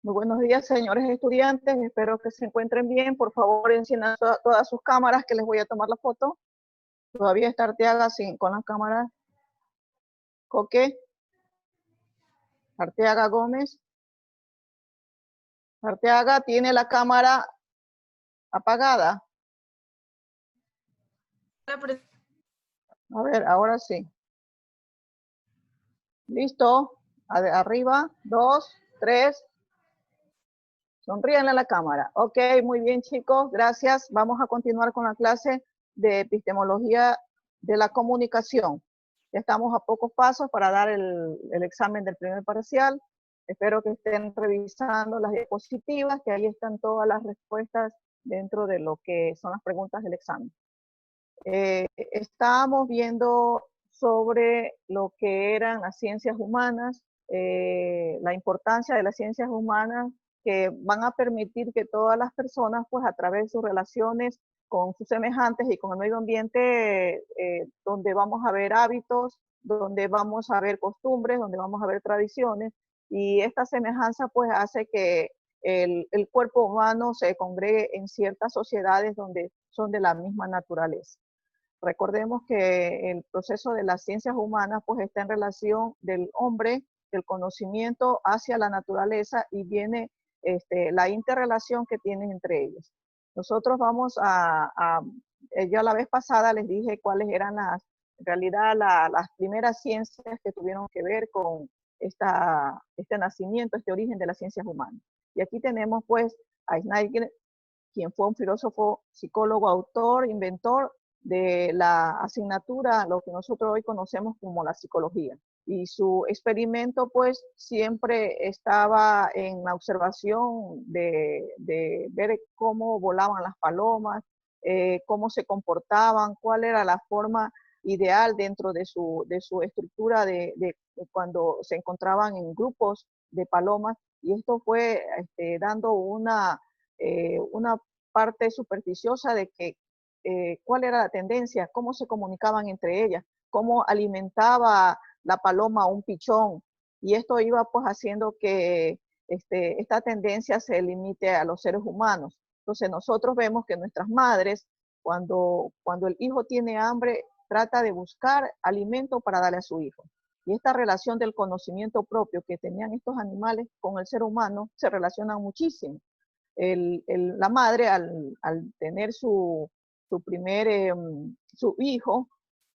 Muy buenos días, señores estudiantes. Espero que se encuentren bien. Por favor, enciendan todas sus cámaras que les voy a tomar la foto. Todavía está Arteaga con la cámara. Coque. Arteaga Gómez. Arteaga tiene la cámara apagada. A ver, ahora sí. Listo. Arriba. 2, 3. Sonríenle a la cámara. Ok, muy bien, chicos. Gracias. Vamos a continuar con la clase de epistemología de la comunicación. Ya estamos a pocos pasos para dar el examen del primer parcial. Espero que estén revisando las diapositivas, que ahí están todas las respuestas dentro de lo que son las preguntas del examen. Estábamos viendo sobre lo que eran las ciencias humanas, la importancia de las ciencias humanas que van a permitir que todas las personas, pues a través de sus relaciones con sus semejantes y con el medio ambiente, donde vamos a ver hábitos, donde vamos a ver costumbres, donde vamos a ver tradiciones, y esta semejanza pues hace que el cuerpo humano se congregue en ciertas sociedades donde son de la misma naturaleza. Recordemos que el proceso de las ciencias humanas pues está en relación del hombre, del conocimiento hacia la naturaleza, y viene la interrelación que tienen entre ellos. Nosotros vamos yo la vez pasada les dije cuáles eran en realidad las primeras ciencias que tuvieron que ver con este nacimiento, este origen de las ciencias humanas. Y aquí tenemos pues a Schneider, quien fue un filósofo, psicólogo, autor, inventor de la asignatura, lo que nosotros hoy conocemos como la psicología. Y su experimento pues siempre estaba en la observación de ver cómo volaban las palomas, cómo se comportaban, cuál era la forma ideal dentro de su estructura de cuando se encontraban en grupos de palomas, y esto fue dando una parte supersticiosa de que cuál era la tendencia, cómo se comunicaban entre ellas, cómo alimentaba la paloma a un pichón, y esto iba pues haciendo que esta tendencia se limite a los seres humanos. Entonces nosotros vemos que nuestras madres, cuando el hijo tiene hambre, trata de buscar alimento para darle a su hijo. Y esta relación del conocimiento propio que tenían estos animales con el ser humano se relaciona muchísimo. La madre al tener su hijo,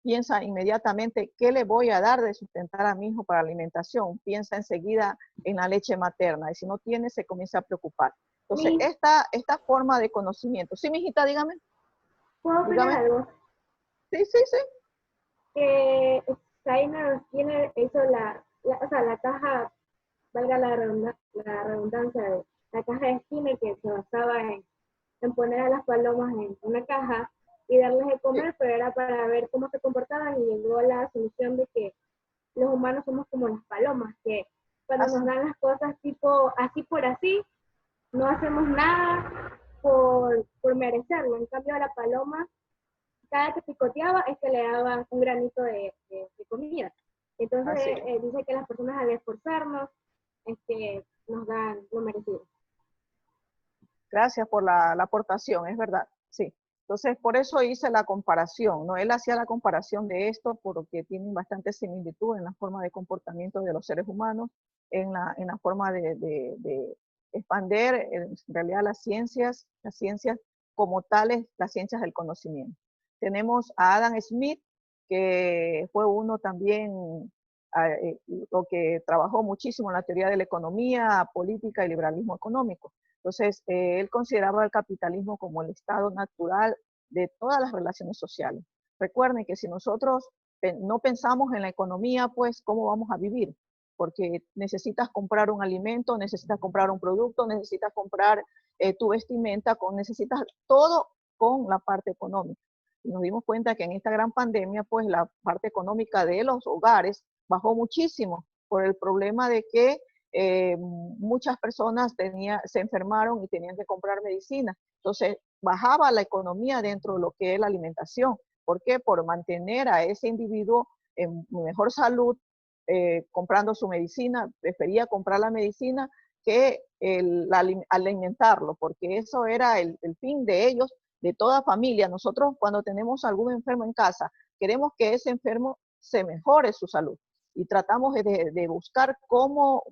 piensa inmediatamente qué le voy a dar de sustentar a mi hijo para alimentación, piensa enseguida en la leche materna, y si no tiene se comienza a preocupar. Entonces, esta forma de conocimiento. Sí, mijita, dígame. ¿Puedo opinar algo? Sí, sí, sí. Que Steiner hizo o sea, la caja, valga la redundancia, de la caja de Skinner, que se basaba en poner a las palomas en una caja y darles de comer, pero era para ver cómo se comportaban, y llegó a la solución de que los humanos somos como las palomas, que cuando nos dan las cosas tipo así por así, no hacemos nada por merecerlo. En cambio a la paloma, cada que picoteaba es que le daban un granito de comida. Entonces dice que las personas al esforzarnos nos dan lo merecido. Gracias por la aportación, es verdad, sí. Entonces, por eso hice la comparación, ¿no? Él hacía la comparación de esto porque tienen bastante similitud en la forma de comportamiento de los seres humanos, en la forma de expander en realidad las ciencias como tales, las ciencias del conocimiento. Tenemos a Adam Smith, que fue uno también lo que trabajó muchísimo en la teoría de la economía, política y liberalismo económico. Entonces, él consideraba el capitalismo como el estado natural de todas las relaciones sociales. Recuerden que si nosotros no pensamos en la economía, pues, ¿cómo vamos a vivir? Porque necesitas comprar un alimento, necesitas comprar un producto, necesitas comprar tu vestimenta, necesitas todo con la parte económica. Y nos dimos cuenta que en esta gran pandemia, pues, la parte económica de los hogares bajó muchísimo por el problema de que muchas personas se enfermaron y tenían que comprar medicina. Entonces, bajaba la economía dentro de lo que es la alimentación. ¿Por qué? Por mantener a ese individuo en mejor salud, comprando su medicina. Prefería comprar la medicina que alimentarlo, porque eso era el fin de ellos, de toda familia. Nosotros cuando tenemos algún enfermo en casa, queremos que ese enfermo se mejore su salud y tratamos de buscar cómo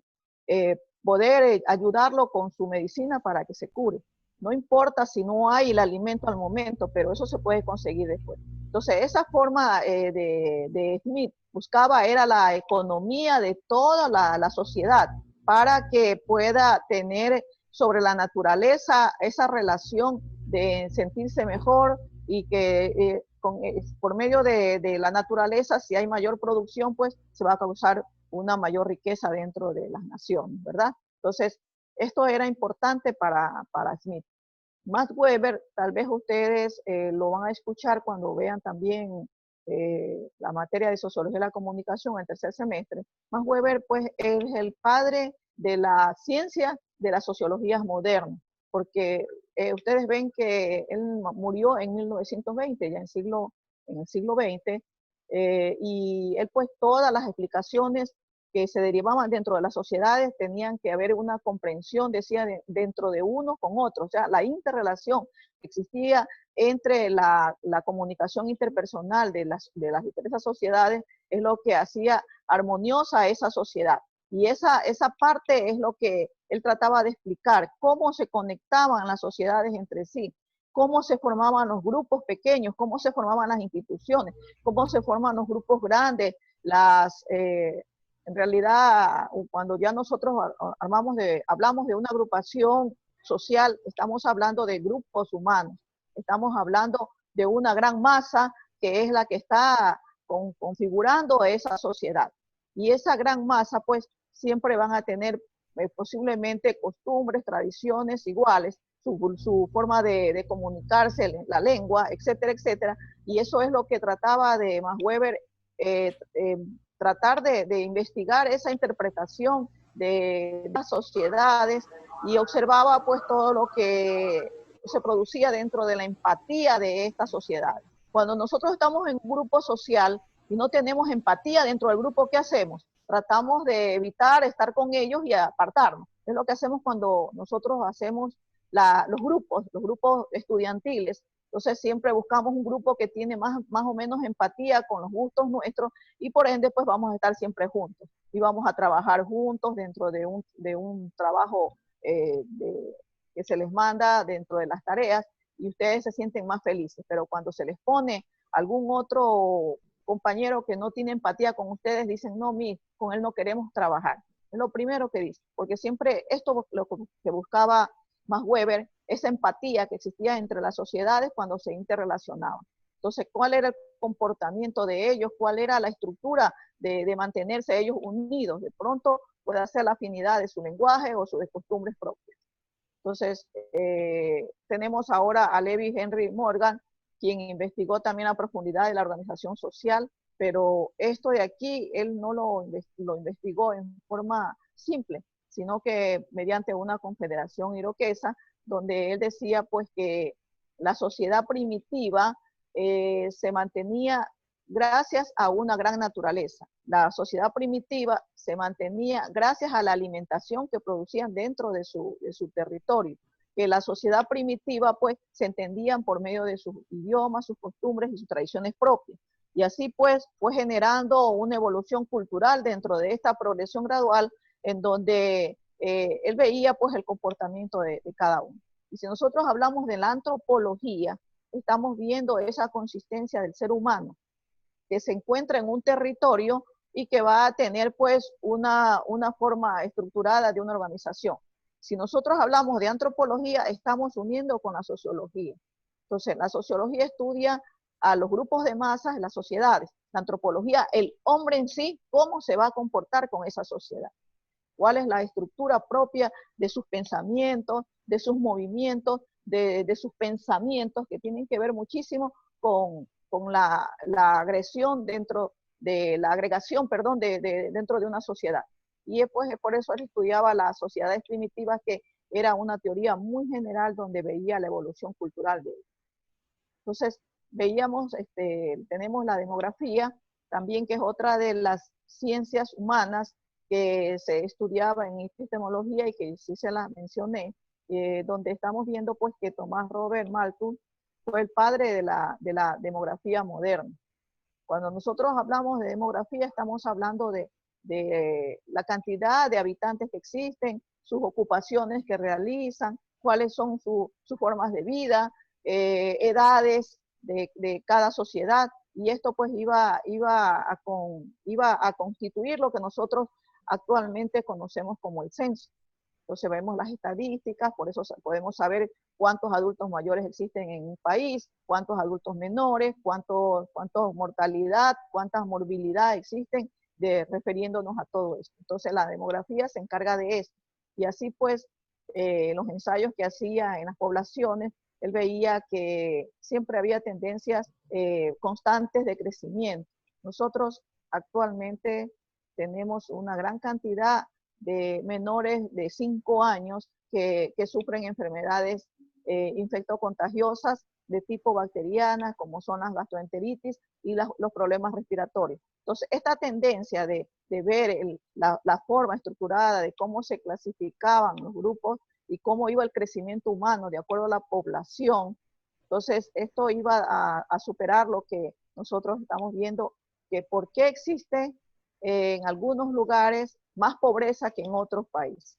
poder ayudarlo con su medicina para que se cure. No importa si no hay el alimento al momento, pero eso se puede conseguir después. Entonces, esa forma de Smith buscaba era la economía de toda la sociedad para que pueda tener sobre la naturaleza esa relación de sentirse mejor y que por medio de la naturaleza, si hay mayor producción, pues se va a causar una mayor riqueza dentro de las naciones, ¿verdad? Entonces, esto era importante para Smith. Max Weber, tal vez ustedes lo van a escuchar cuando vean también la materia de Sociología de la Comunicación en el tercer semestre. Max Weber, pues, es el padre de la ciencia de las sociologías modernas, porque ustedes ven que él murió en 1920, ya en el siglo XX, y él, pues, todas las explicaciones que se derivaban dentro de las sociedades tenían que haber una comprensión, decía, dentro de uno con otro, o sea, la interrelación que existía entre la comunicación interpersonal de las diversas sociedades es lo que hacía armoniosa esa sociedad. Y esa parte es lo que él trataba de explicar, cómo se conectaban las sociedades entre sí, cómo se formaban los grupos pequeños, cómo se formaban las instituciones, cómo se forman los grupos grandes, en realidad, cuando ya nosotros hablamos de una agrupación social, estamos hablando de grupos humanos, estamos hablando de una gran masa que es la que está configurando esa sociedad. Y esa gran masa, pues, siempre van a tener posiblemente costumbres, tradiciones iguales, su forma de comunicarse, la lengua, etcétera, etcétera. Y eso es lo que trataba de Max Weber tratar de investigar esa interpretación de las sociedades y observaba pues todo lo que se producía dentro de la empatía de estas sociedades. Cuando nosotros estamos en un grupo social y no tenemos empatía dentro del grupo, ¿qué hacemos? Tratamos de evitar estar con ellos y apartarnos. Es lo que hacemos cuando nosotros hacemos los grupos estudiantiles. Entonces siempre buscamos un grupo que tiene más o menos empatía con los gustos nuestros y por ende pues vamos a estar siempre juntos y vamos a trabajar juntos dentro de un trabajo que se les manda dentro de las tareas y ustedes se sienten más felices. Pero cuando se les pone algún otro compañero que no tiene empatía con ustedes, dicen, no, con él no queremos trabajar. Es lo primero que dicen, porque siempre esto lo que buscaba Max Weber, esa empatía que existía entre las sociedades cuando se interrelacionaban. Entonces, ¿cuál era el comportamiento de ellos? ¿Cuál era la estructura de mantenerse ellos unidos? De pronto puede ser la afinidad de su lenguaje o sus costumbres propias. Entonces, tenemos ahora a Levi Henry Morgan, quien investigó también a profundidad de la organización social, pero esto de aquí, él no lo investigó en forma simple, sino que mediante una confederación iroquesa, donde él decía pues que la sociedad primitiva se mantenía gracias a una gran naturaleza. La sociedad primitiva se mantenía gracias a la alimentación que producían dentro de su territorio, que la sociedad primitiva pues se entendían por medio de sus idiomas, sus costumbres y sus tradiciones propias. Y así pues fue generando una evolución cultural dentro de esta progresión gradual en donde él veía pues el comportamiento de cada uno. Y si nosotros hablamos de la antropología, estamos viendo esa consistencia del ser humano que se encuentra en un territorio y que va a tener pues una forma estructurada de una organización. Si nosotros hablamos de antropología, estamos uniendo con la sociología. Entonces, la sociología estudia a los grupos de masas, las sociedades. La antropología, el hombre en sí, cómo se va a comportar con esa sociedad. Cuál es la estructura propia de sus pensamientos, de sus movimientos, de sus pensamientos, que tienen que ver muchísimo con la agresión dentro de la agregación, perdón, dentro de una sociedad. Y pues por eso él estudiaba las sociedades primitivas, que era una teoría muy general donde veía la evolución cultural de ellos. Entonces, veíamos, tenemos la demografía, también que es otra de las ciencias humanas que se estudiaba en epistemología y que sí se la mencioné, donde estamos viendo pues que Tomás Robert Malthus fue el padre de la demografía moderna. Cuando nosotros hablamos de demografía, estamos hablando de la cantidad de habitantes que existen, sus ocupaciones que realizan, cuáles son sus formas de vida, edades de cada sociedad, y esto pues iba a constituir lo que nosotros actualmente conocemos como el censo. Entonces vemos las estadísticas, por eso podemos saber cuántos adultos mayores existen en un país, cuántos adultos menores, cuántos mortalidad, cuántas morbilidad existen, refiriéndonos a todo esto. Entonces la demografía se encarga de esto. Y así pues, los ensayos que hacía en las poblaciones, él veía que siempre había tendencias constantes de crecimiento. Nosotros actualmente tenemos una gran cantidad de menores de 5 años que sufren enfermedades infectocontagiosas de tipo bacteriana, como son las gastroenteritis y los problemas respiratorios. Entonces, esta tendencia de ver la forma estructurada de cómo se clasificaban los grupos y cómo iba el crecimiento humano de acuerdo a la población, entonces esto iba a superar lo que nosotros estamos viendo, que por qué existe en algunos lugares más pobreza que en otros países.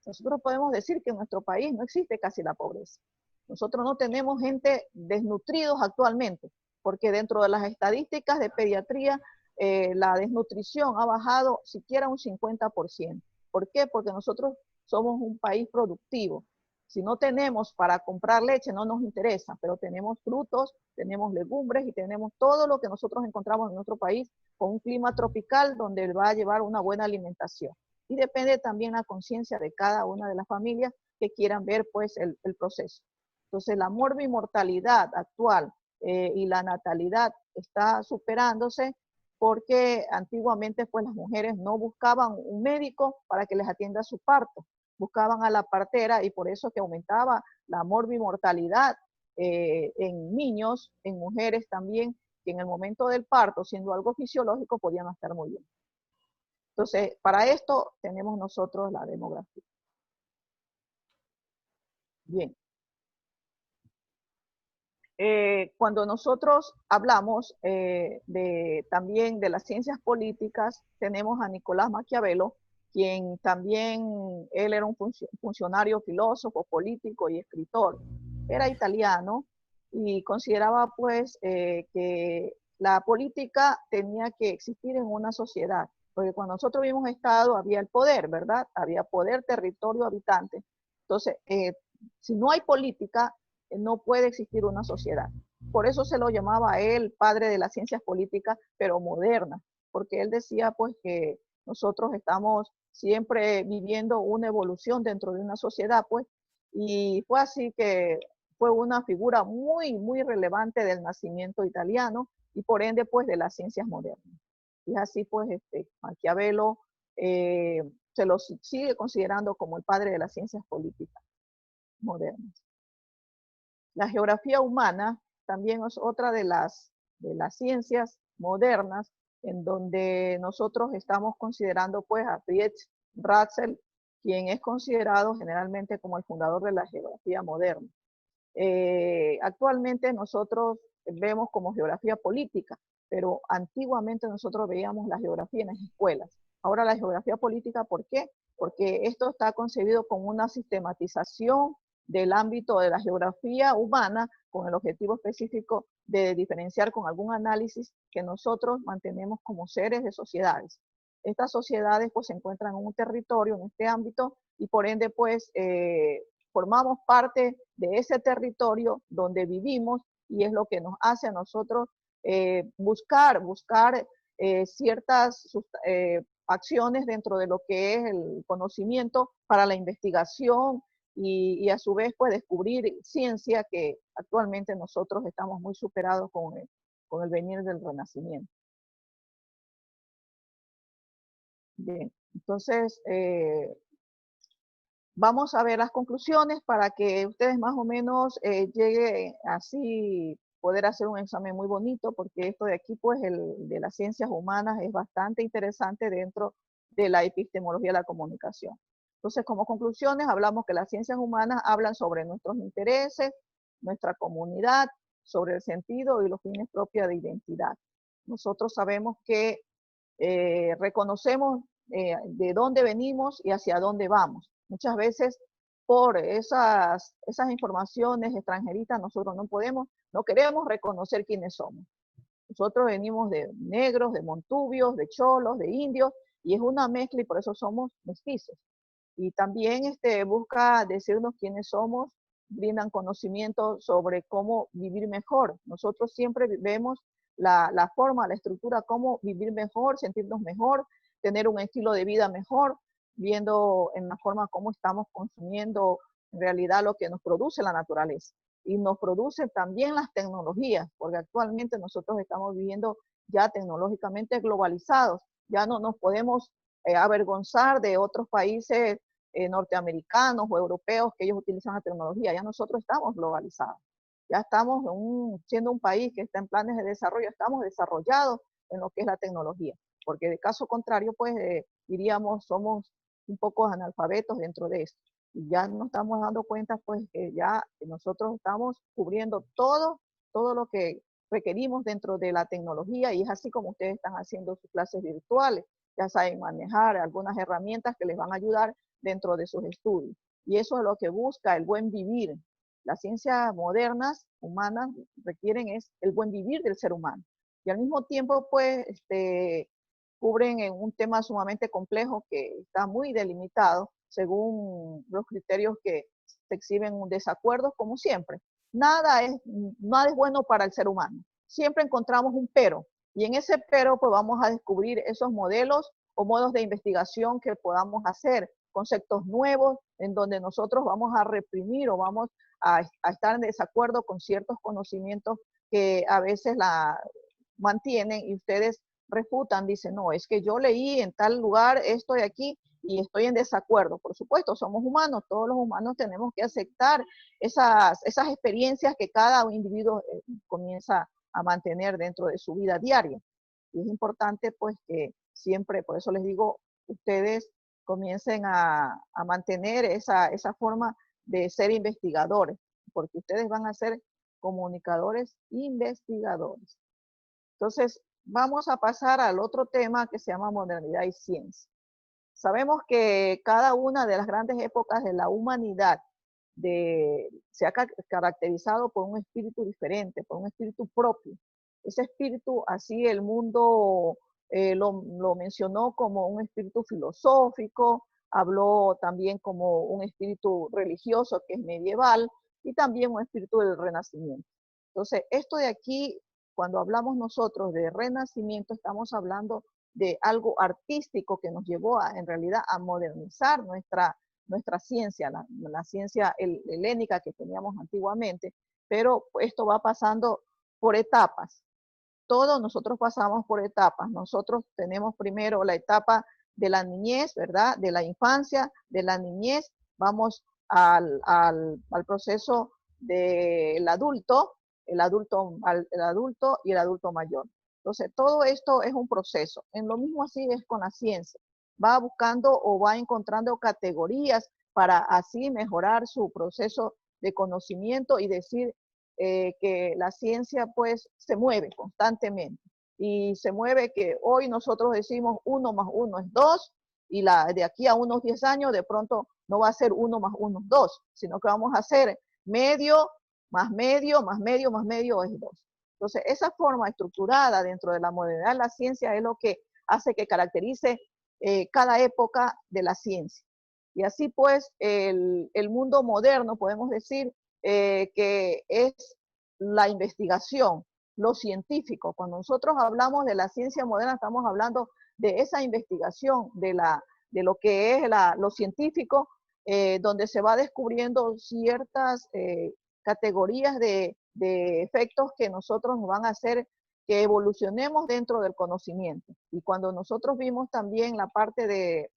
Nosotros podemos decir que en nuestro país no existe casi la pobreza. Nosotros no tenemos gente desnutridos actualmente, porque dentro de las estadísticas de pediatría, la desnutrición ha bajado siquiera un 50%. ¿Por qué? Porque nosotros somos un país productivo. Si no tenemos para comprar leche, no nos interesa, pero tenemos frutos, tenemos legumbres y tenemos todo lo que nosotros encontramos en nuestro país con un clima tropical donde va a llevar una buena alimentación. Y depende también la conciencia de cada una de las familias que quieran ver pues el proceso. Entonces la morbimortalidad actual y la natalidad está superándose porque antiguamente pues las mujeres no buscaban un médico para que les atienda su parto, buscaban a la partera y por eso que aumentaba la morbimortalidad en niños, en mujeres también, que en el momento del parto, siendo algo fisiológico, podían estar muy bien. Entonces, para esto tenemos nosotros la demografía. Bien. Cuando nosotros hablamos también de las ciencias políticas, tenemos a Nicolás Maquiavelo, quien también, él era un funcionario, filósofo, político y escritor. Era italiano y consideraba pues que la política tenía que existir en una sociedad, porque cuando nosotros vimos Estado había el poder, ¿verdad? Había poder, territorio, habitante. Entonces, si no hay política, no puede existir una sociedad. Por eso se lo llamaba a él padre de las ciencias políticas, pero modernas, porque él decía pues que nosotros estamos siempre viviendo una evolución dentro de una sociedad, pues, y fue así que fue una figura muy, muy relevante del nacimiento italiano y por ende pues de las ciencias modernas. Y así pues Maquiavelo se lo sigue considerando como el padre de las ciencias políticas modernas. La geografía humana también es otra de las ciencias modernas en donde nosotros estamos considerando pues a Friedrich Russell, quien es considerado generalmente como el fundador de la geografía moderna. Actualmente nosotros vemos como geografía política, pero antiguamente nosotros veíamos la geografía en las escuelas. Ahora la geografía política, ¿por qué? Porque esto está concebido como una sistematización del ámbito de la geografía humana con el objetivo específico de diferenciar con algún análisis que nosotros mantenemos como seres de sociedades. Estas sociedades pues se encuentran en un territorio, en este ámbito, y por ende pues formamos parte de ese territorio donde vivimos y es lo que nos hace a nosotros buscar ciertas acciones dentro de lo que es el conocimiento para la investigación y a su vez pues descubrir ciencia que actualmente nosotros estamos muy superados con el venir del Renacimiento. Bien, entonces vamos a ver las conclusiones para que ustedes más o menos lleguen así poder hacer un examen muy bonito, porque esto de aquí, pues, el de las ciencias humanas es bastante interesante dentro de la epistemología de la comunicación. Entonces, como conclusiones, hablamos que las ciencias humanas hablan sobre nuestros intereses, nuestra comunidad, sobre el sentido y los fines propios de identidad. Nosotros sabemos que reconocemos de dónde venimos y hacia dónde vamos. Muchas veces por esas informaciones extranjeristas nosotros no queremos reconocer quiénes somos. Nosotros venimos de negros, de montubios, de cholos, de indios, y es una mezcla y por eso somos mestizos. Y también busca decirnos quiénes somos, brindan conocimiento sobre cómo vivir mejor. Nosotros siempre vemos la forma, la estructura, cómo vivir mejor, sentirnos mejor, tener un estilo de vida mejor, viendo en la forma cómo estamos consumiendo en realidad lo que nos produce la naturaleza. Y nos produce también las tecnologías, porque actualmente nosotros estamos viviendo ya tecnológicamente globalizados. Ya no nos podemos avergonzar de otros países norteamericanos o europeos que ellos utilizan la tecnología. Ya nosotros estamos globalizados. Ya estamos siendo un país que está en planes de desarrollo, estamos desarrollados en lo que es la tecnología, porque de caso contrario, pues diríamos, somos un poco analfabetos dentro de esto. Y ya nos estamos dando cuenta, pues, que ya nosotros estamos cubriendo todo lo que requerimos dentro de la tecnología, y es así como ustedes están haciendo sus clases virtuales. Ya saben manejar algunas herramientas que les van a ayudar dentro de sus estudios. Y eso es lo que busca el buen vivir. Las ciencias modernas, humanas, requieren es el buen vivir del ser humano. Y al mismo tiempo, pues, cubren en un tema sumamente complejo que está muy delimitado según los criterios que se exhiben desacuerdos, como siempre. Nada es bueno para el ser humano. Siempre encontramos un pero. Y en ese pero, pues vamos a descubrir esos modelos o modos de investigación que podamos hacer, conceptos nuevos en donde nosotros vamos a reprimir o vamos a estar en desacuerdo con ciertos conocimientos que a veces la mantienen y ustedes refutan, dicen, no, es que yo leí en tal lugar esto de aquí y estoy en desacuerdo. Por supuesto, somos humanos, todos los humanos tenemos que aceptar esas experiencias que cada individuo comienza a mantener dentro de su vida diaria. Y es importante, pues, que siempre, por eso les digo, ustedes comiencen a mantener esa forma de ser investigadores, porque ustedes van a ser comunicadores investigadores. Entonces, vamos a pasar al otro tema que se llama modernidad y ciencia. Sabemos que cada una de las grandes épocas de la humanidad se ha caracterizado por un espíritu diferente, por un espíritu propio. Ese espíritu, así el mundo lo mencionó como un espíritu filosófico, habló también como un espíritu religioso que es medieval y también un espíritu del renacimiento. Entonces, esto de aquí, cuando hablamos nosotros de renacimiento, estamos hablando de algo artístico que nos llevó en realidad a modernizar nuestra ciencia, la ciencia helénica que teníamos antiguamente, pero esto va pasando por etapas. Todos nosotros pasamos por etapas. Nosotros tenemos primero la etapa de la niñez, ¿verdad? De la infancia, de la niñez, vamos al proceso del adulto, el adulto y el adulto mayor. Entonces, todo esto es un proceso. En lo mismo así es con la ciencia. Va buscando o va encontrando categorías para así mejorar su proceso de conocimiento y decir que la ciencia pues se mueve constantemente. Y se mueve que hoy nosotros decimos 1 más 1 es 2 y de aquí a unos 10 años de pronto no va a ser 1 más 1 es 2, sino que vamos a hacer medio más medio más medio más medio es 2. Entonces, esa forma estructurada dentro de la modernidad de la ciencia es lo que hace que caracterice cada época de la ciencia. Y así pues, el mundo moderno, podemos decir, que es la investigación, lo científico. Cuando nosotros hablamos de la ciencia moderna, estamos hablando de esa investigación, de lo que es lo científico, donde se va descubriendo ciertas categorías de efectos que nosotros nos van a hacer que evolucionemos dentro del conocimiento. Y cuando nosotros vimos también la parte de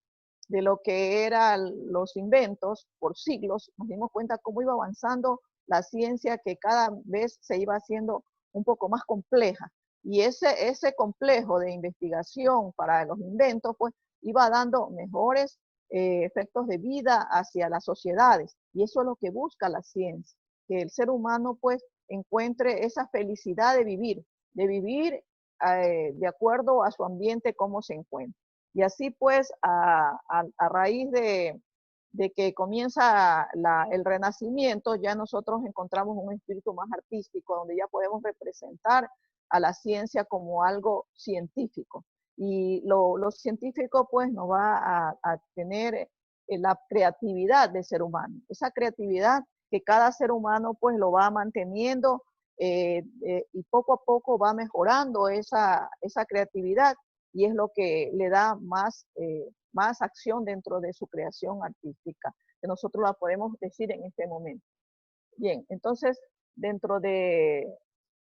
lo que eran los inventos por siglos, nos dimos cuenta cómo iba avanzando la ciencia, que cada vez se iba haciendo un poco más compleja. Y ese complejo de investigación para los inventos, pues iba dando mejores efectos de vida hacia las sociedades. Y eso es lo que busca la ciencia, que el ser humano pues encuentre esa felicidad de vivir de acuerdo a su ambiente, cómo se encuentra. Y así pues, a raíz de que comienza el Renacimiento, ya nosotros encontramos un espíritu más artístico, donde ya podemos representar a la ciencia como algo científico. Y lo científico pues nos va a tener la creatividad del ser humano, esa creatividad que cada ser humano pues lo va manteniendo y poco a poco va mejorando esa creatividad, y es lo que le da más acción dentro de su creación artística, que nosotros la podemos decir en este momento. Bien, entonces, dentro de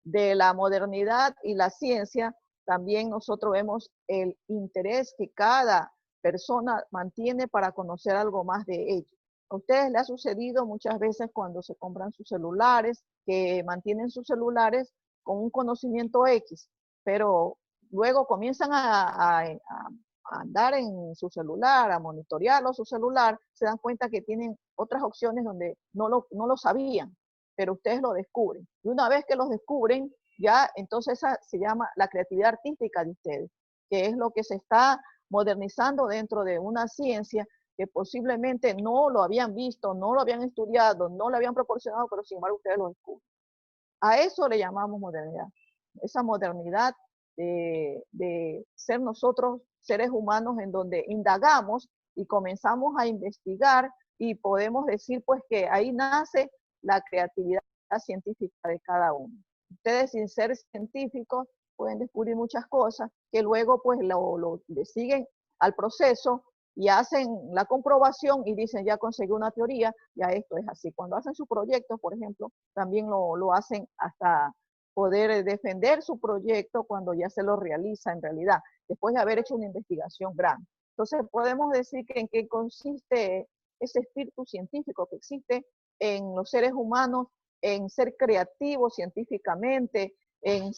la modernidad y la ciencia, también nosotros vemos el interés que cada persona mantiene para conocer algo más de ello. A ustedes les ha sucedido muchas veces cuando se compran sus celulares, que mantienen sus celulares con un conocimiento X, pero luego comienzan a andar en su celular, a monitorearlo su celular, se dan cuenta que tienen otras opciones donde no lo sabían, pero ustedes lo descubren. Y una vez que los descubren, ya entonces esa se llama la creatividad artística de ustedes, que es lo que se está modernizando dentro de una ciencia que posiblemente no lo habían visto, no lo habían estudiado, no lo habían proporcionado, pero sin embargo ustedes lo descubren. A eso le llamamos modernidad. Esa modernidad de ser nosotros seres humanos en donde indagamos y comenzamos a investigar, y podemos decir pues que ahí nace la creatividad científica de cada uno. Ustedes, sin ser científicos, pueden descubrir muchas cosas que luego pues le siguen al proceso y hacen la comprobación y dicen, ya conseguí una teoría, ya esto es así. Cuando hacen sus proyectos, por ejemplo, también lo hacen hasta poder defender su proyecto cuando ya se lo realiza en realidad, después de haber hecho una investigación grande. Entonces podemos decir que en qué consiste ese espíritu científico que existe en los seres humanos, en ser creativos científicamente, en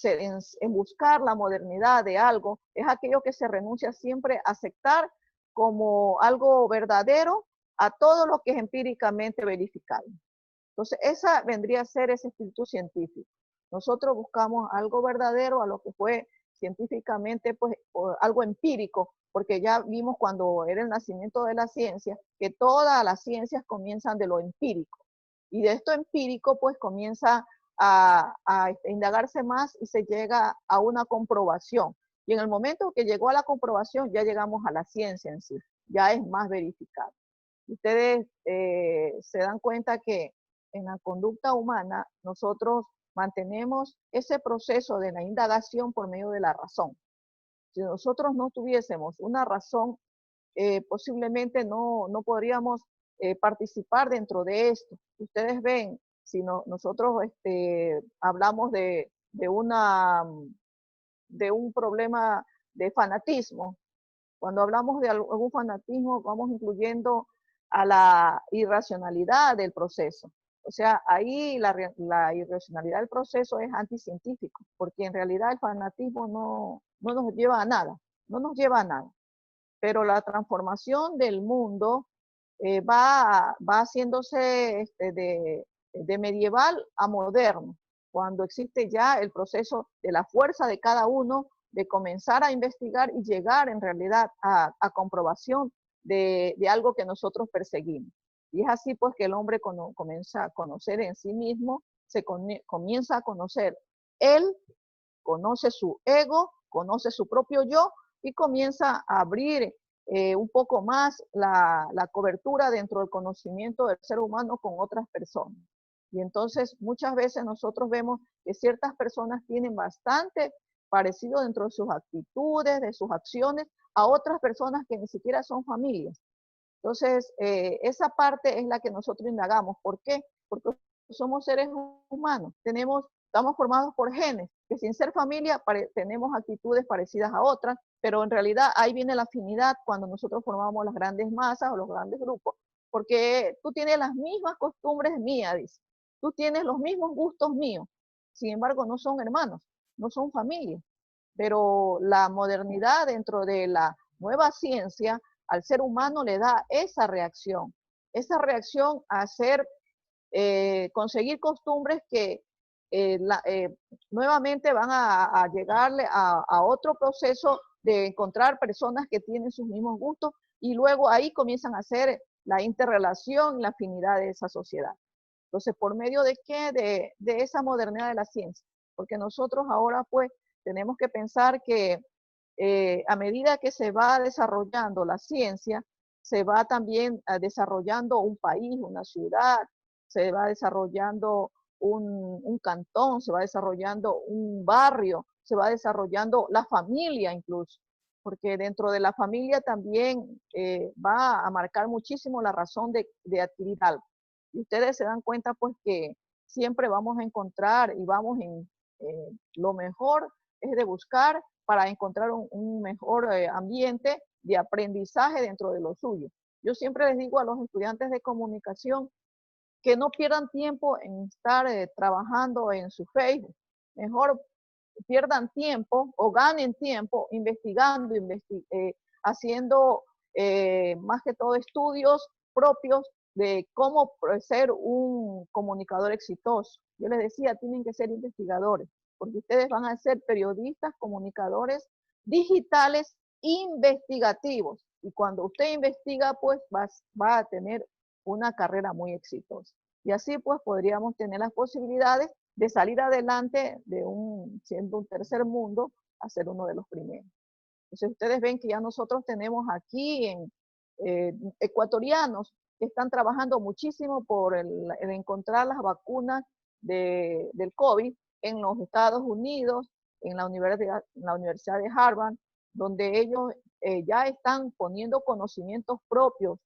buscar la modernidad de algo, es aquello que se renuncia siempre a aceptar como algo verdadero a todo lo que es empíricamente verificable. Entonces, esa vendría a ser ese espíritu científico. Nosotros buscamos algo verdadero a lo que fue científicamente, pues, algo empírico, porque ya vimos cuando era el nacimiento de la ciencia, que todas las ciencias comienzan de lo empírico. Y de esto empírico, pues, comienza a indagarse más y se llega a una comprobación. Y en el momento que llegó a la comprobación, ya llegamos a la ciencia en sí, ya es más verificado. Ustedes se dan cuenta que en la conducta humana nosotros mantenemos ese proceso de la indagación por medio de la razón. Si nosotros no tuviésemos una razón, posiblemente no podríamos participar dentro de esto. Ustedes ven, si nosotros hablamos de un problema de fanatismo, cuando hablamos de algún fanatismo, vamos incluyendo a la irracionalidad del proceso. O sea, ahí la irracionalidad del proceso es anticientífico, porque en realidad el fanatismo no nos lleva a nada, no nos lleva a nada. Pero la transformación del mundo va haciéndose de medieval a moderno, cuando existe ya el proceso de la fuerza de cada uno de comenzar a investigar y llegar en realidad a comprobación de algo que nosotros perseguimos. Y es así pues que el hombre comienza a conocer en sí mismo, comienza a conocer él, conoce su ego, conoce su propio yo y comienza a abrir un poco más la cobertura dentro del conocimiento del ser humano con otras personas. Y entonces muchas veces nosotros vemos que ciertas personas tienen bastante parecido dentro de sus actitudes, de sus acciones, a otras personas que ni siquiera son familias. Entonces, esa parte es la que nosotros indagamos. ¿Por qué? Porque somos seres humanos, estamos formados por genes, que sin ser familia tenemos actitudes parecidas a otras, pero en realidad ahí viene la afinidad cuando nosotros formamos las grandes masas o los grandes grupos, porque tú tienes las mismas costumbres mías, dice, tú tienes los mismos gustos míos, sin embargo no son hermanos, no son familia, pero la modernidad dentro de la nueva ciencia al ser humano le da esa reacción a hacer, conseguir costumbres que nuevamente van a llegarle a otro proceso de encontrar personas que tienen sus mismos gustos y luego ahí comienzan a hacer la interrelación y la afinidad de esa sociedad. Entonces, ¿por medio de qué? De esa modernidad de la ciencia. Porque nosotros ahora pues tenemos que pensar que a medida que se va desarrollando la ciencia, se va también desarrollando un país, una ciudad, se va desarrollando un cantón, se va desarrollando un barrio, se va desarrollando la familia incluso, porque dentro de la familia también va a marcar muchísimo la razón de adquirir algo. Y ustedes se dan cuenta pues que siempre vamos a encontrar y vamos en lo mejor es de buscar para encontrar un mejor ambiente de aprendizaje dentro de lo suyo. Yo siempre les digo a los estudiantes de comunicación que no pierdan tiempo en estar trabajando en su Facebook. Mejor pierdan tiempo o ganen tiempo investigando, haciendo más que todo estudios propios de cómo ser un comunicador exitoso. Yo les decía, tienen que ser investigadores, porque ustedes van a ser periodistas, comunicadores digitales, investigativos. Y cuando usted investiga, pues va a tener una carrera muy exitosa. Y así pues podríamos tener las posibilidades de salir adelante de siendo un tercer mundo a ser uno de los primeros. Entonces ustedes ven que ya nosotros tenemos aquí ecuatorianos que están trabajando muchísimo por el encontrar las vacunas del COVID en los Estados Unidos, en la Universidad de Harvard, donde ellos ya están poniendo conocimientos propios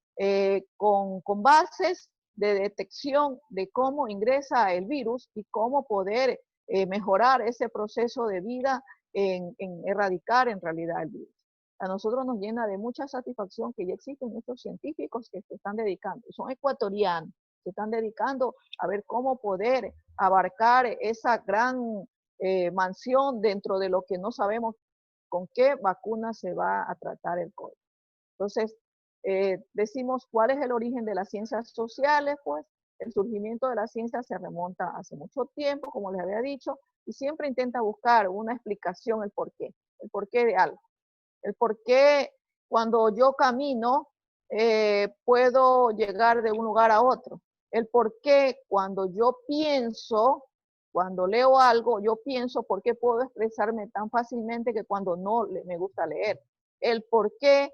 con bases de detección de cómo ingresa el virus y cómo poder mejorar ese proceso de vida en erradicar en realidad el virus. A nosotros nos llena de mucha satisfacción que ya existen muchos científicos que se están dedicando, son ecuatorianos, se están dedicando a ver cómo poder abarcar esa gran mansión dentro de lo que no sabemos con qué vacuna se va a tratar el COVID. Entonces, decimos cuál es el origen de las ciencias sociales, pues el surgimiento de la ciencia se remonta hace mucho tiempo, como les había dicho, y siempre intenta buscar una explicación, el porqué de algo. El porqué cuando yo camino puedo llegar de un lugar a otro. El porqué cuando yo pienso, cuando leo algo, yo pienso por qué puedo expresarme tan fácilmente que cuando no me gusta leer. El porqué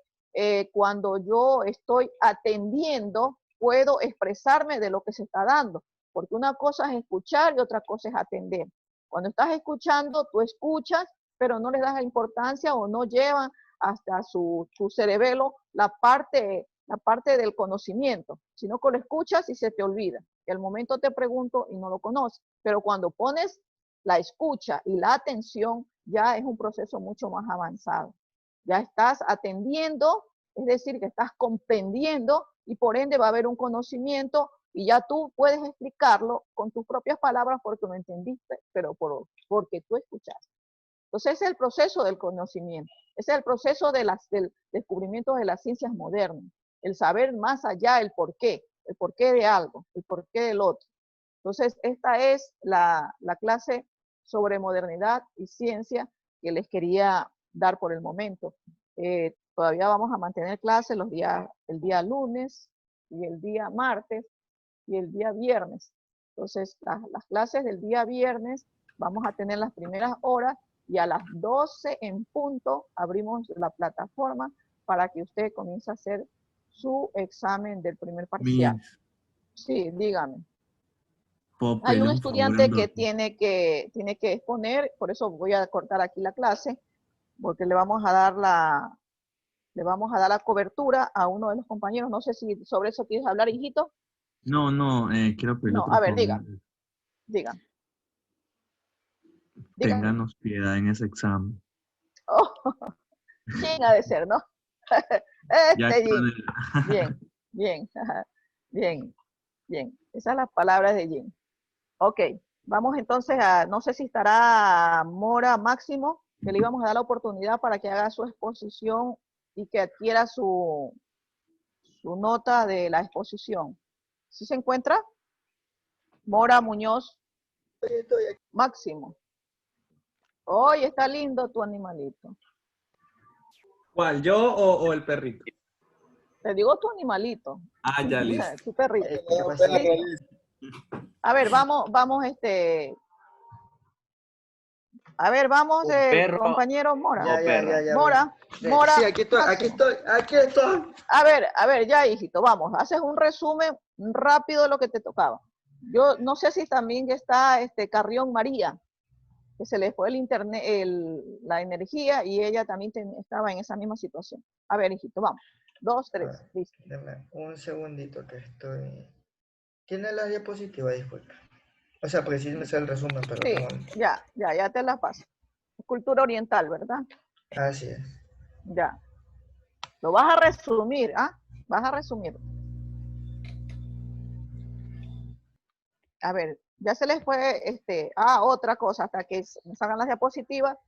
cuando yo estoy atendiendo, puedo expresarme de lo que se está dando. Porque una cosa es escuchar y otra cosa es atender. Cuando estás escuchando, tú escuchas, pero no les das la importancia o no llevan hasta su cerebelo la parte del conocimiento, sino que lo escuchas y se te olvida. Y al momento te pregunto y no lo conoces. Pero cuando pones la escucha y la atención, ya es un proceso mucho más avanzado. Ya estás atendiendo, es decir, que estás comprendiendo y por ende va a haber un conocimiento y ya tú puedes explicarlo con tus propias palabras porque lo entendiste, pero porque tú escuchaste. Entonces ese es el proceso del conocimiento, ese es el proceso del descubrimiento de las ciencias modernas, el saber más allá el porqué de algo, el porqué del otro. Entonces esta es la clase sobre modernidad y ciencia que les quería dar por el momento. Todavía vamos a mantener clases el día lunes y el día martes y el día viernes. Entonces las clases del día viernes vamos a tener las primeras horas y a las 12 en punto abrimos la plataforma para que usted comience a hacer su examen del primer parcial. Sí, dígame. Hay un estudiante que tiene que exponer, por eso voy a cortar aquí la clase, porque le vamos a dar la cobertura a uno de los compañeros. No sé si sobre eso quieres hablar, hijito. No, quiero pedirle no, otro a ver, favor. Diga. Ténganos piedad en ese examen. Oh, ¿quién ha de ser, no? Jim. Bien. Esas son las palabras de Jim. Ok, vamos entonces no sé si estará Mora Máximo, que le íbamos a dar la oportunidad para que haga su exposición y que adquiera su nota de la exposición. ¿Sí se encuentra? Mora Muñoz Máximo. Hoy está lindo tu animalito. ¿Cuál? ¿Yo o el perrito? Te digo tu animalito. Ah, ya, listo. Tu perrito. ¿Qué pasó? A ver, vamos, a ver, vamos, perro compañero Mora. Ya. Mora, Mora. Sí, aquí estoy. A ver, ya, hijito, vamos. Haces un resumen rápido de lo que te tocaba. Yo no sé si también está Carrión María, que se le fue el internet, la energía, y ella también estaba en esa misma situación. A ver, hijito, vamos. 2, 3, listo. Deme un segundito que estoy... ¿Tiene la diapositiva? Disculpa. O sea, porque sí me sale el resumen, pero... Sí, ya te la paso. Cultura oriental, ¿verdad? Así es. Ya. Lo vas a resumir, ¿ah? Vas a resumir. A ver, ya se les fue, otra cosa, hasta que salgan las diapositivas.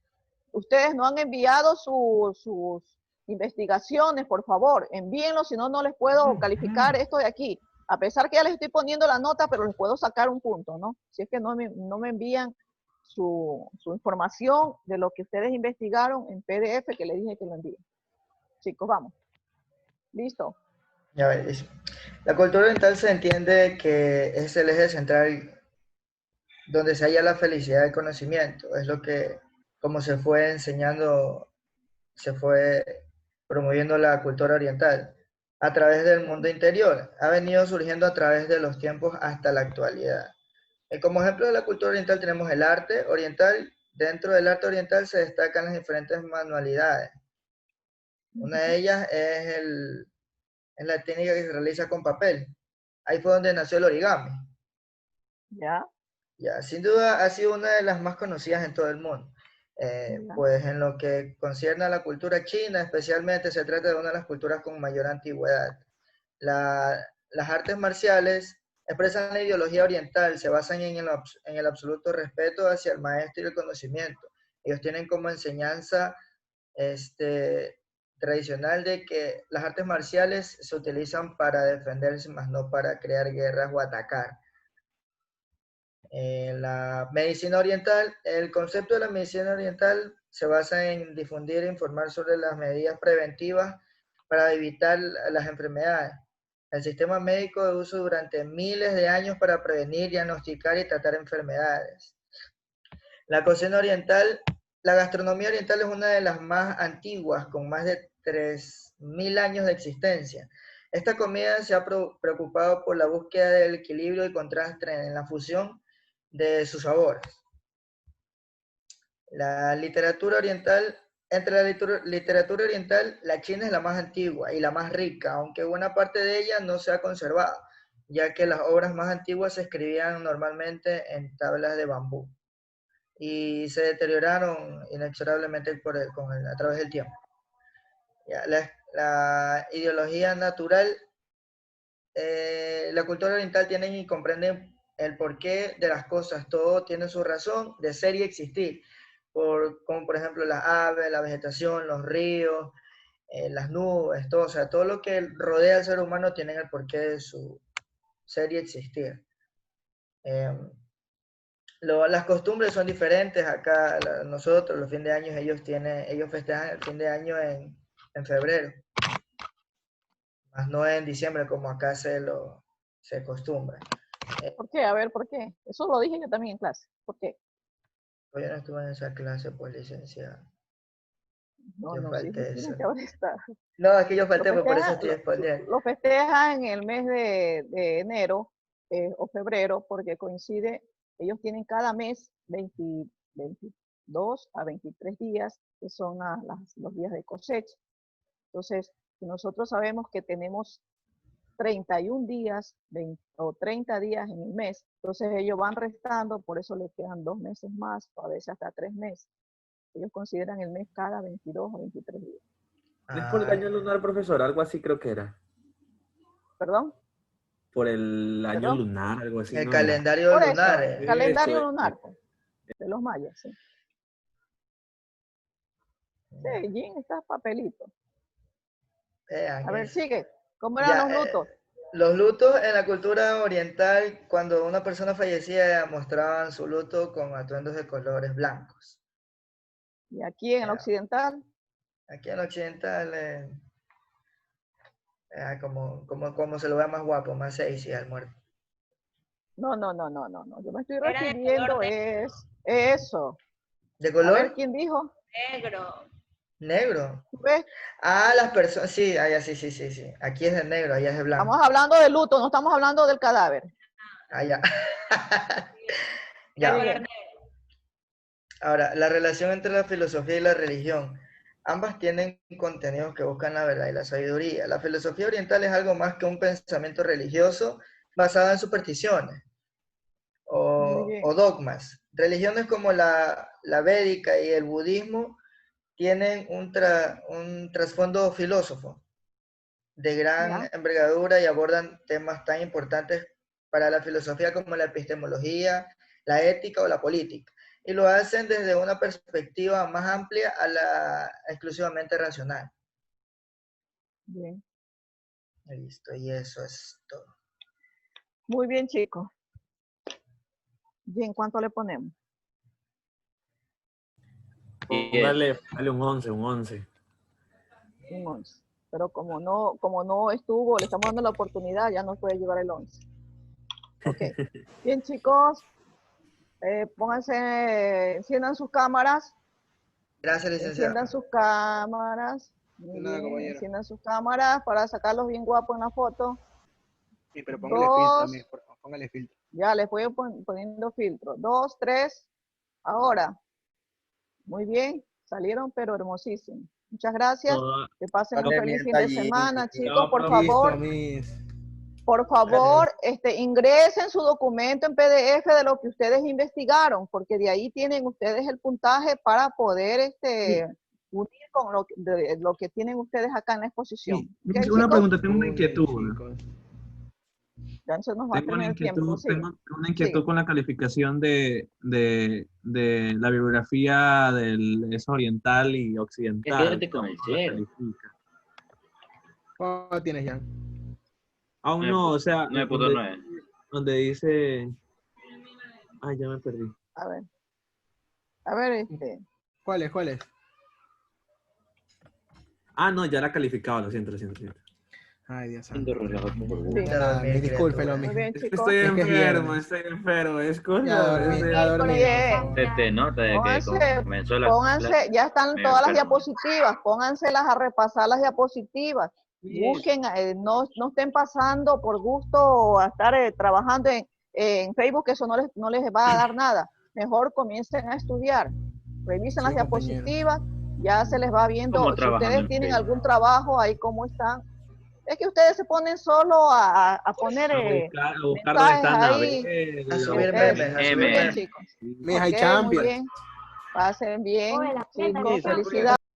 Ustedes no han enviado sus investigaciones, por favor, envíenlo, si no, no les puedo calificar esto de aquí. A pesar que ya les estoy poniendo la nota, pero les puedo sacar un punto, ¿no? Si es que no me envían su información de lo que ustedes investigaron en PDF, que les dije que lo envíen. Chicos, vamos. ¿Listo? Ya ves. La cultura oriental se entiende que es el eje central donde se halla la felicidad del conocimiento. Es lo que, como se fue enseñando, se fue promoviendo la cultura oriental a través del mundo interior. Ha venido surgiendo a través de los tiempos hasta la actualidad. Como ejemplo de la cultura oriental tenemos el arte oriental. Dentro del arte oriental se destacan las diferentes manualidades. Una de ellas es la técnica que se realiza con papel. Ahí fue donde nació el origami. Ya. Ya, sin duda ha sido una de las más conocidas en todo el mundo. Pues en lo que concierne a la cultura china, especialmente se trata de una de las culturas con mayor antigüedad. Las artes marciales expresan la ideología oriental, se basan en el absoluto respeto hacia el maestro y el conocimiento. Ellos tienen como enseñanza tradicional de que las artes marciales se utilizan para defenderse, más no para crear guerras o atacar. La medicina oriental, el concepto de la medicina oriental se basa en difundir e informar sobre las medidas preventivas para evitar las enfermedades. El sistema médico de uso durante miles de años para prevenir, diagnosticar y tratar enfermedades. La cocina oriental, la gastronomía oriental es una de las más antiguas, con más de 3000 años de existencia. Esta comida se ha preocupado por la búsqueda del equilibrio y contraste en la fusión de sus sabores. La literatura oriental, entre la literatura oriental, la china es la más antigua y la más rica, aunque buena parte de ella no se ha conservado, ya que las obras más antiguas se escribían normalmente en tablas de bambú y se deterioraron inexorablemente a través del tiempo. Ya, la ideología natural, la cultura oriental tiene y comprende el porqué de las cosas, todo tiene su razón de ser y existir, como por ejemplo las aves, la vegetación, los ríos, las nubes, todo, o sea, todo lo que rodea al ser humano tiene el porqué de su ser y existir. Las costumbres son diferentes acá, nosotros los fines de año, ellos festejan el fin de año en febrero, más no en diciembre como acá se acostumbra. ¿Por qué? A ver, ¿por qué? Eso lo dije yo también en clase. ¿Por qué? Pues yo no estuve en esa clase, pues, licenciado. No, Yo no, sí, falté tienen eso. que haber estado. No, es que yo falté, pues por eso estoy respondiendo. Lo festejan en el mes de enero o febrero, porque coincide, ellos tienen cada mes 22 a 23 días, que son los días de cosecha. Entonces, si nosotros sabemos que tenemos 31 días o 30 días en el mes, entonces ellos van restando, por eso les quedan 2 meses más, o a veces hasta 3 meses. Ellos consideran el mes cada 22 o 23 días. ¿No es por el año lunar, profesor? Algo así creo que era. ¿Perdón? Por el año ¿Perdón? lunar, algo así. El ¿no? calendario Por lunar. eso, calendario Eso. lunar, pues, de los mayas, sí. Sí, Jim, está papelito. Vean A ver, eso. sigue. ¿Cómo eran Ya, los lutos? los lutos en la cultura oriental, cuando una persona fallecía, mostraban su luto con atuendos de colores blancos. Y aquí en el Ya. occidental, Aquí en el occidental, como se lo vea más guapo, más sexy al muerto. no, no, no, no, no, no. Yo me estoy Era de refiriendo color es eso. ¿De A ver, color? ¿quién dijo? negro. Negro. ¿Tú ves? Ah, las personas, sí, allá sí, sí, sí, sí. Aquí es de negro, allá es de blanco. Estamos hablando de luto, no estamos hablando del cadáver. Allá. De Ya. color Sigue. negro. Ahora, la relación entre la filosofía y la religión. Ambas tienen contenidos que buscan la verdad y la sabiduría. La filosofía oriental es algo más que un pensamiento religioso basado en supersticiones Muy bien. o dogmas. Religiones como la védica y el budismo tienen un trasfondo filósofo de gran Ya. envergadura y abordan temas tan importantes para la filosofía como la epistemología, la ética o la política. Y lo hacen desde una perspectiva más amplia a la exclusivamente racional. Bien. Listo, y eso es todo. Muy bien, chicos. Bien, ¿cuánto le ponemos? Póngale un 11, un 11. Un 11. Pero como no estuvo, le estamos dando la oportunidad, ya no puede llevar el 11. Ok. Bien, chicos. Pónganse, enciendan sus cámaras. Gracias, licenciada. Enciendan sus cámaras. Muy Nada, bien, compañero. enciendan sus cámaras para sacarlos bien guapos en la foto. Sí, pero póngale filtro Dos. también, por favor, póngale filtro. Ya les voy poniendo filtro. 2, 3. Ahora. Muy bien. Salieron, pero hermosísimos. Muchas gracias. Toda- Que pasen un Vale, feliz bien, fin de tallito. semana, chicos. No, Por listo, favor, mis. por favor, ingresen su documento en PDF de lo que ustedes investigaron, porque de ahí tienen ustedes el puntaje para poder unir con lo que tienen ustedes acá en la exposición. Sí, ¿Ok, una chicos? pregunta, tengo una Uy, inquietud. ¿no? chicos. Ya se nos va a Tengo una terminar el tiempo. inquietud, Sigue. tengo una inquietud Sigue. con la calificación de la bibliografía del es oriental y occidental. Quédate con el ¿Cómo la cero. califica? ¿Cuánto tienes, Jan? Aún no, o sea, 9.9. donde dice... Ay, ya me perdí. A ver, ¿Cuál es? ¿Cuál es? Ah, no, ya la calificaba, lo siento, lo siento. Lo siento. Ay, Dios Siendo santo. relajado por Sí. gusto. Ah, Mira, discúlpelo, criatura. muy mijo. bien, Es que chicos. estoy Es que es enfermo, viernes. estoy enfermo, es cosa. Ya a dormir, de- a dormir, por Bien. favor. Se nota de que Pónganse, comenzó la pónganse, ya están me todas las enfermo. diapositivas, pónganselas a repasar las diapositivas. Busquen, no estén pasando por gusto o a estar trabajando en Facebook, que eso no les va a dar nada. Mejor comiencen a estudiar. Revisen las Sí, compañero. diapositivas, ya se les va viendo. ¿Cómo Si trabajando ustedes en tienen Facebook? algún trabajo ahí, cómo están. Es que ustedes se ponen solo a poner a buscar dónde mensajes está ahí. A subir Eso. memes, a subir M. Bien, memes. chicos. Mija, hay Ok, muy Champions. bien. Pasen bien, Hola, chicos. neta, Felicidades.